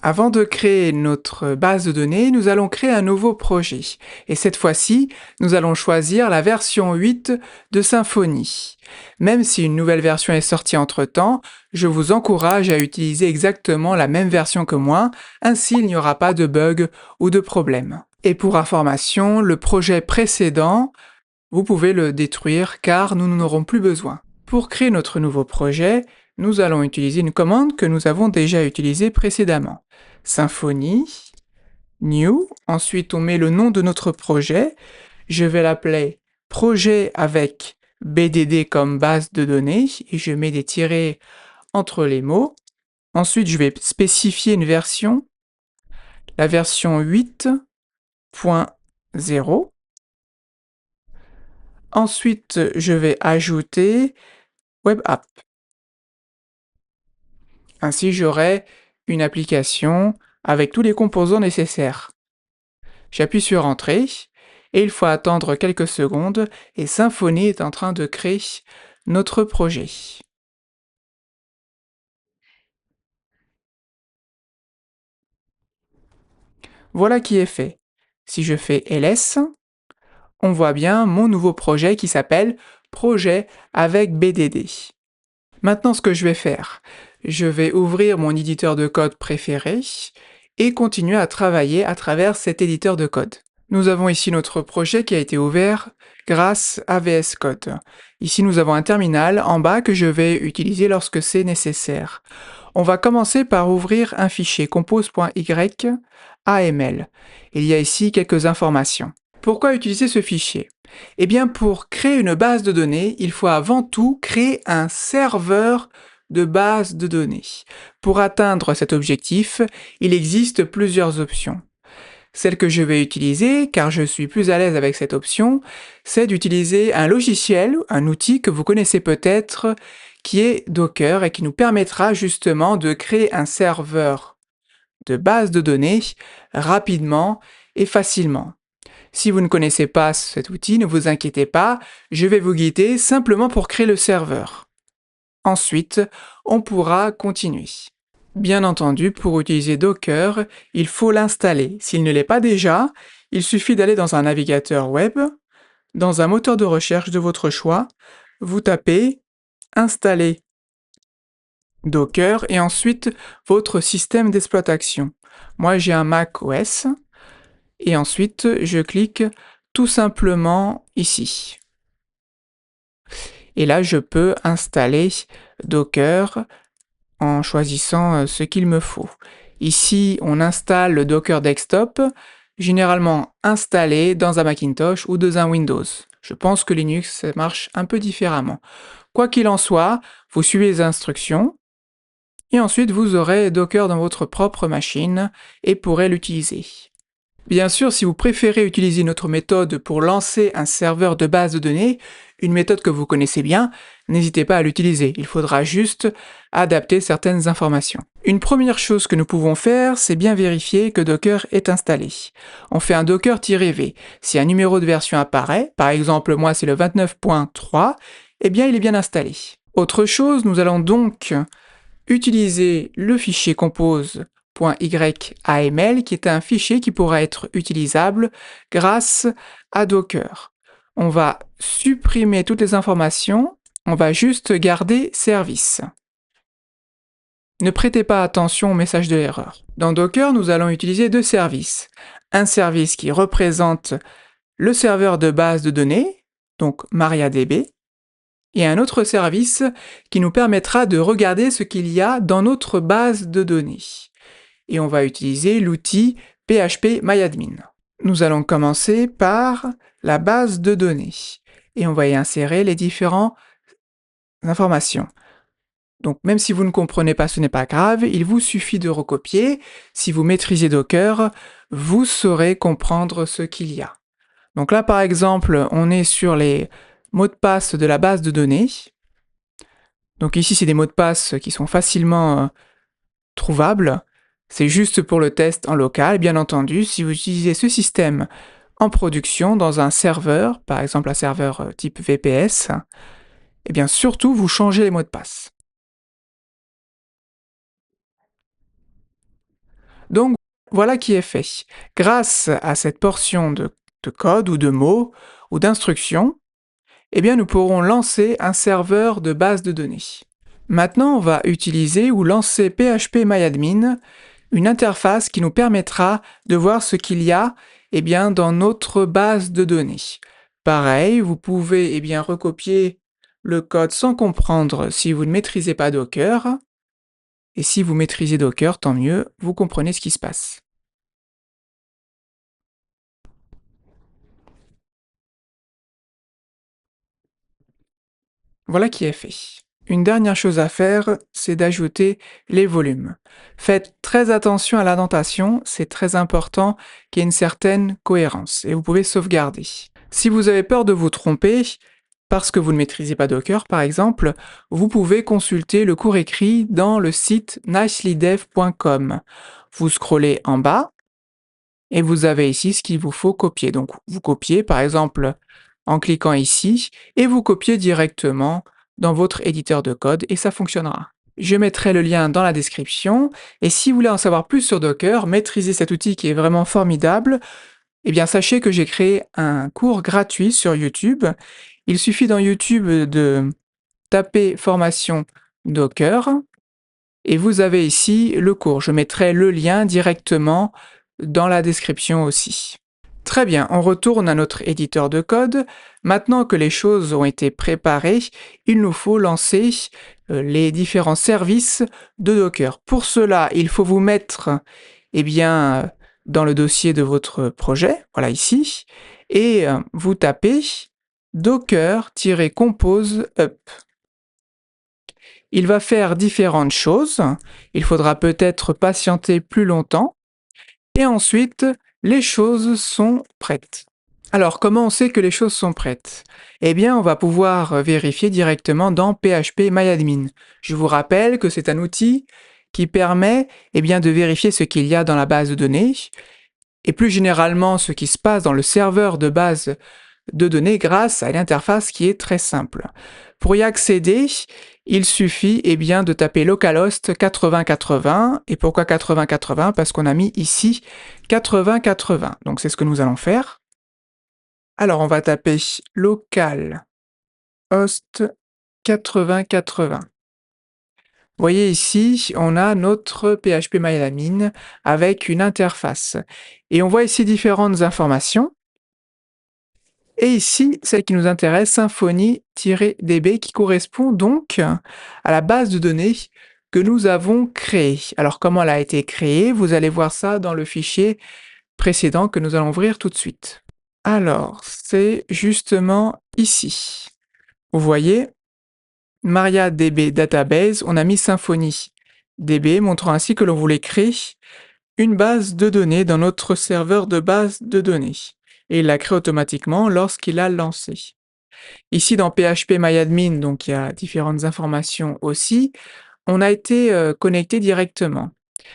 Avant de créer notre base de données, nous allons créer un nouveau projet. Et cette fois-ci, nous allons choisir la version 8 de Symfony. Même si une nouvelle version est sortie entre-temps, je vous encourage à utiliser exactement la même version que moi, ainsi il n'y aura pas de bug ou de problème. Et pour information, le projet précédent, vous pouvez le détruire car nous n'en aurons plus besoin. Pour créer notre nouveau projet, nous allons utiliser une commande que nous avons déjà utilisée précédemment. Symfony, New, ensuite on met le nom de notre projet, je vais l'appeler projet avec BDD comme base de données, et je mets des tirets entre les mots. Ensuite je vais spécifier une version, la version 8.0. Ensuite je vais ajouter Web App. Ainsi j'aurai une application avec tous les composants nécessaires. J'appuie sur Entrée, et il faut attendre quelques secondes, et Symfony est en train de créer notre projet. Voilà qui est fait. Si je fais ls, on voit bien mon nouveau projet qui s'appelle Projet avec BDD. Maintenant, ce que je vais faire, je vais ouvrir mon éditeur de code préféré et continuer à travailler à travers cet éditeur de code. Nous avons ici notre projet qui a été ouvert grâce à VS Code. Ici, nous avons un terminal en bas que je vais utiliser lorsque c'est nécessaire. On va commencer par ouvrir un fichier compose.y.aml. Il y a ici quelques informations. Pourquoi utiliser ce fichier? Eh bien, pour créer une base de données, il faut avant tout créer un serveur de base de données. Pour atteindre cet objectif, il existe plusieurs options. Celle que je vais utiliser, car je suis plus à l'aise avec cette option, c'est d'utiliser un logiciel, un outil que vous connaissez peut-être, qui est Docker et qui nous permettra justement de créer un serveur de base de données rapidement et facilement. Si vous ne connaissez pas cet outil, ne vous inquiétez pas, je vais vous guider simplement pour créer le serveur. Ensuite, on pourra continuer. Bien entendu, pour utiliser Docker, il faut l'installer. S'il ne l'est pas déjà, il suffit d'aller dans un navigateur web, dans un moteur de recherche de votre choix, vous tapez « Installer Docker » et ensuite votre système d'exploitation. Moi, j'ai un Mac OS, et ensuite, je clique tout simplement ici. Et là, je peux installer Docker en choisissant ce qu'il me faut. Ici, on installe le Docker Desktop, généralement installé dans un Macintosh ou dans un Windows. Je pense que Linux marche un peu différemment. Quoi qu'il en soit, vous suivez les instructions, et ensuite vous aurez Docker dans votre propre machine et pourrez l'utiliser. Bien sûr, si vous préférez utiliser une autre méthode pour lancer un serveur de base de données, une méthode que vous connaissez bien, n'hésitez pas à l'utiliser. Il faudra juste adapter certaines informations. Une première chose que nous pouvons faire, c'est bien vérifier que Docker est installé. On fait un docker-v. Si un numéro de version apparaît, par exemple moi c'est le 29.3, eh bien il est bien installé. Autre chose, nous allons donc utiliser le fichier compose.y.aml qui est un fichier qui pourra être utilisable grâce à Docker. On va supprimer toutes les informations, on va juste garder service. Ne prêtez pas attention au message de l'erreur. Dans Docker, nous allons utiliser deux services. Un service qui représente le serveur de base de données, donc MariaDB, et un autre service qui nous permettra de regarder ce qu'il y a dans notre base de données. Et on va utiliser l'outil phpMyAdmin. Nous allons commencer par la base de données et on va y insérer les différentes informations. Donc même si vous ne comprenez pas, ce n'est pas grave, il vous suffit de recopier. Si vous maîtrisez Docker, vous saurez comprendre ce qu'il y a. Donc là par exemple, on est sur les mots de passe de la base de données. Donc ici, c'est des mots de passe qui sont facilement trouvables. C'est juste pour le test en local. Bien entendu, si vous utilisez ce système en production dans un serveur, par exemple un serveur type VPS, eh bien surtout, vous changez les mots de passe. Donc voilà qui est fait. Grâce à cette portion de code ou de mots ou d'instructions, eh bien nous pourrons lancer un serveur de base de données. Maintenant, on va utiliser ou lancer PHP-MyAdmin, une interface qui nous permettra de voir ce qu'il y a dans notre base de données. Pareil, vous pouvez recopier le code sans comprendre si vous ne maîtrisez pas Docker. Et si vous maîtrisez Docker, tant mieux, vous comprenez ce qui se passe. Voilà qui est fait. Une dernière chose à faire, c'est d'ajouter les volumes. Faites très attention à l'indentation, c'est très important qu'il y ait une certaine cohérence et vous pouvez sauvegarder. Si vous avez peur de vous tromper, parce que vous ne maîtrisez pas Docker par exemple, vous pouvez consulter le cours écrit dans le site nicelydev.com. Vous scrollez en bas et vous avez ici ce qu'il vous faut copier. Donc vous copiez par exemple en cliquant ici et vous copiez directement dans votre éditeur de code et ça fonctionnera. Je mettrai le lien dans la description et si vous voulez en savoir plus sur Docker, maîtriser cet outil qui est vraiment formidable, sachez que j'ai créé un cours gratuit sur YouTube. Il suffit dans YouTube de taper formation Docker et vous avez ici le cours. Je mettrai le lien directement dans la description aussi. Très bien, on retourne à notre éditeur de code. Maintenant que les choses ont été préparées, il nous faut lancer les différents services de Docker. Pour cela, il faut vous mettre dans le dossier de votre projet, voilà ici, et vous tapez docker-compose up. Il va faire différentes choses. Il faudra peut-être patienter plus longtemps. Et ensuite, les choses sont prêtes. Alors, comment on sait que les choses sont prêtes? Eh bien, on va pouvoir vérifier directement dans PHP-MyAdmin. Je vous rappelle que c'est un outil qui permet de vérifier ce qu'il y a dans la base de données et plus généralement ce qui se passe dans le serveur de base de données grâce à l'interface qui est très simple. Pour y accéder, il suffit de taper localhost 8080. Et pourquoi 8080? Parce qu'on a mis ici 8080. Donc c'est ce que nous allons faire. Alors on va taper localhost 8080. Vous voyez ici, on a notre PHP-MyAdmin avec une interface. Et on voit ici différentes informations. Et ici, celle qui nous intéresse, Symfony-DB, qui correspond donc à la base de données que nous avons créée. Alors, comment elle a été créée? Vous allez voir ça dans le fichier précédent que nous allons ouvrir tout de suite. Alors, c'est justement ici. Vous voyez, MariaDB Database, on a mis Symfony-DB, montrant ainsi que l'on voulait créer une base de données dans notre serveur de base de données. Et il l'a créé automatiquement lorsqu'il a lancé. Ici dans PHP-MyAdmin, donc il y a différentes informations aussi, on a été connecté directement.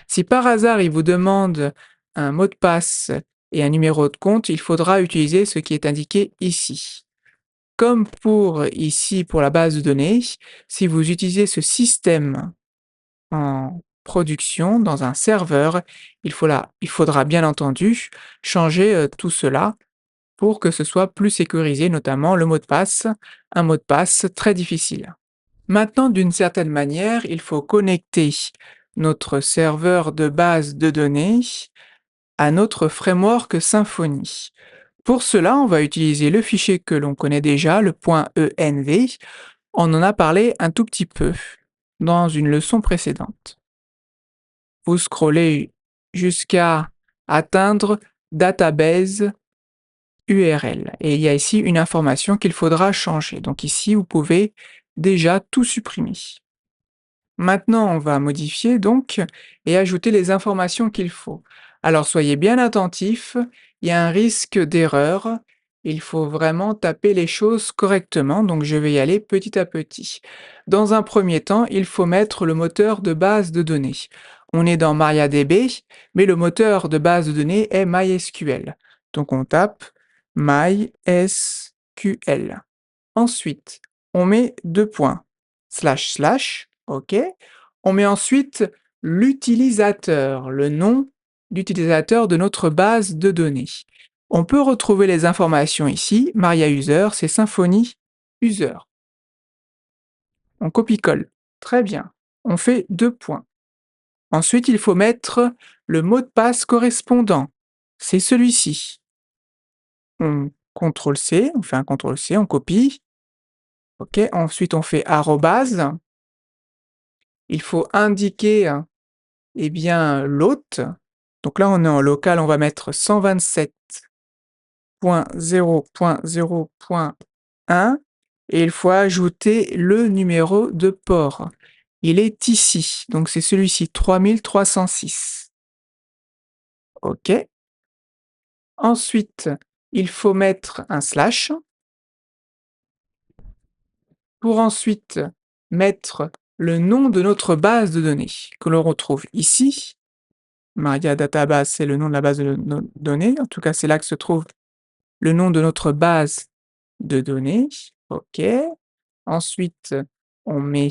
Si par hasard il vous demande un mot de passe et un numéro de compte, il faudra utiliser ce qui est indiqué ici. Comme pour ici pour la base de données, si vous utilisez ce système en production dans un serveur, il faudra bien entendu changer tout cela pour que ce soit plus sécurisé, notamment le mot de passe, un mot de passe très difficile. Maintenant, d'une certaine manière, il faut connecter notre serveur de base de données à notre framework Symfony. Pour cela, on va utiliser le fichier que l'on connaît déjà, le .env. On en a parlé un tout petit peu dans une leçon précédente. Vous scrollez jusqu'à atteindre database URL. Et il y a ici une information qu'il faudra changer. Donc ici, vous pouvez déjà tout supprimer. Maintenant, on va modifier donc et ajouter les informations qu'il faut. Alors soyez bien attentifs, il y a un risque d'erreur. Il faut vraiment taper les choses correctement, donc je vais y aller petit à petit. Dans un premier temps, il faut mettre le moteur de base de données. On est dans MariaDB, mais le moteur de base de données est MySQL. Donc on tape MySQL. Ensuite, on met deux points, // OK. On met ensuite l'utilisateur, le nom d'utilisateurs de notre base de données. On peut retrouver les informations ici. Maria User, c'est Symfony User. On copie-colle. Très bien. On fait 2 points. Ensuite, il faut mettre le mot de passe correspondant. C'est celui-ci. On CTRL-C, on fait un CTRL-C, on copie. OK, ensuite on fait arrobase. Il faut indiquer eh bien, l'hôte. Donc là, on est en local, on va mettre 127.0.0.1 et il faut ajouter le numéro de port. Il est ici, donc c'est celui-ci, 3306. OK. Ensuite, il faut mettre un slash pour ensuite mettre le nom de notre base de données que l'on retrouve ici. Maria Database, c'est le nom de la base de données. En tout cas, c'est là que se trouve le nom de notre base de données. OK. Ensuite, on met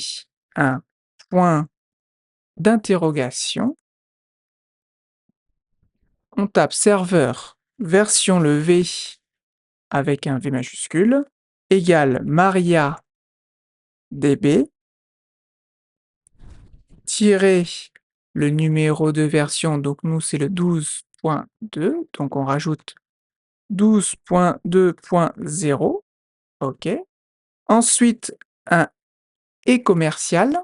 un point d'interrogation. On tape serveur version le V avec un V majuscule égale MariaDB tirer le numéro de version, donc nous c'est le 12.2, donc on rajoute 12.2.0, OK. Ensuite, un et commercial,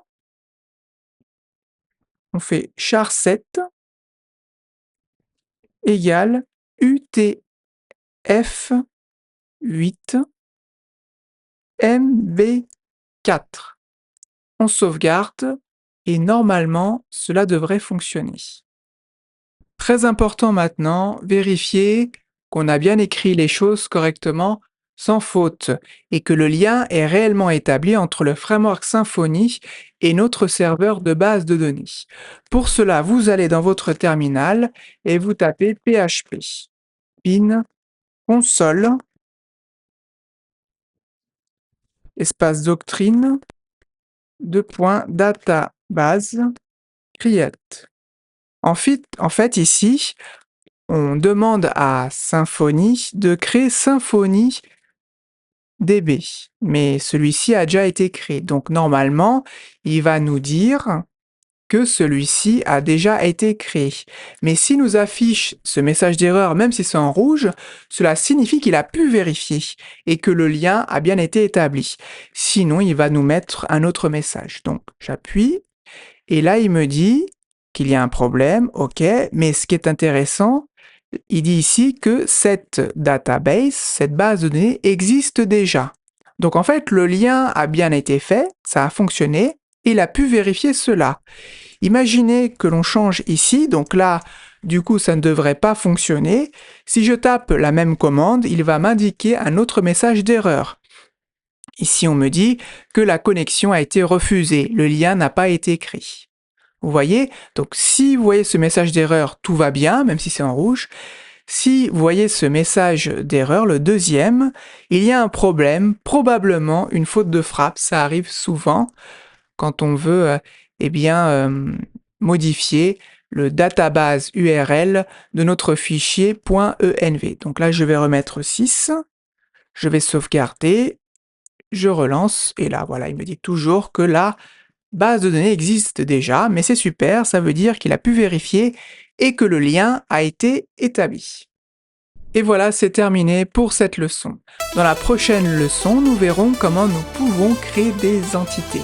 on fait char7 égale UTF-8 MB4. On sauvegarde et normalement, cela devrait fonctionner. Très important maintenant, vérifier qu'on a bien écrit les choses correctement sans faute et que le lien est réellement établi entre le framework Symfony et notre serveur de base de données. Pour cela, vous allez dans votre terminal et vous tapez php bin console espace doctrine database create. En fait, ici, on demande à Symfony de créer Symfony DB, mais celui-ci a déjà été créé. Donc normalement, il va nous dire que celui-ci a déjà été créé. Mais s'il nous affiche ce message d'erreur, même si c'est en rouge, cela signifie qu'il a pu vérifier et que le lien a bien été établi. Sinon, il va nous mettre un autre message. Donc j'appuie et là, il me dit qu'il y a un problème, ok, mais ce qui est intéressant, il dit ici que cette database, cette base de données existe déjà. Donc en fait, le lien a bien été fait, ça a fonctionné, et il a pu vérifier cela. Imaginez que l'on change ici, donc là, du coup, ça ne devrait pas fonctionner. Si je tape la même commande, il va m'indiquer un autre message d'erreur. Ici, on me dit que la connexion a été refusée, le lien n'a pas été créé. Vous voyez? Donc si vous voyez ce message d'erreur, tout va bien, même si c'est en rouge. Si vous voyez ce message d'erreur, le deuxième, il y a un problème, probablement une faute de frappe. Ça arrive souvent quand on veut modifier le database URL de notre fichier .env. Donc là, je vais remettre 6, je vais sauvegarder, je relance, et là, voilà, il me dit toujours que la base de données existe déjà, mais c'est super, ça veut dire qu'il a pu vérifier et que le lien a été établi. Et voilà, c'est terminé pour cette leçon. Dans la prochaine leçon, nous verrons comment nous pouvons créer des entités.